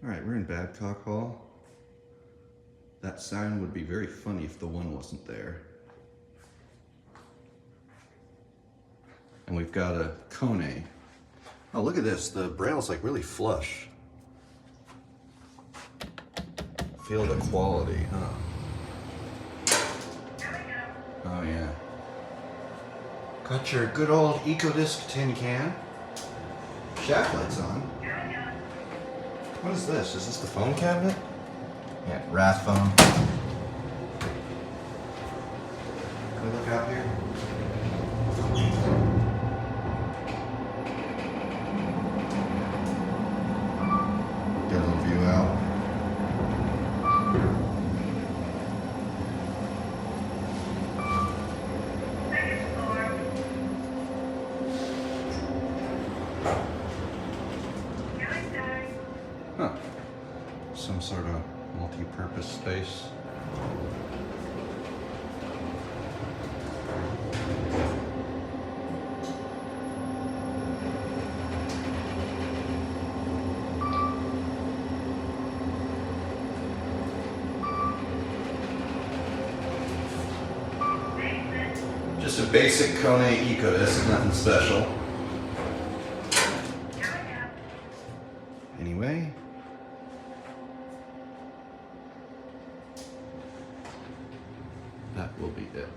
All right, we're in Babcock Hall. That sign would be very funny if the one wasn't there. And we've got a Kone. Oh, look at this. The braille's like really flush. Feel the quality, huh? Oh yeah. Got your good old EcoDisc tin can. Shaft lights on. What is this? Is this the phone cabinet? Yeah, Wrath phone. Can we look out here? Get a little view out. Huh. Some sort of multi-purpose space. Just a basic Kone EcoDisc, nothing special. Anyway, that will be it.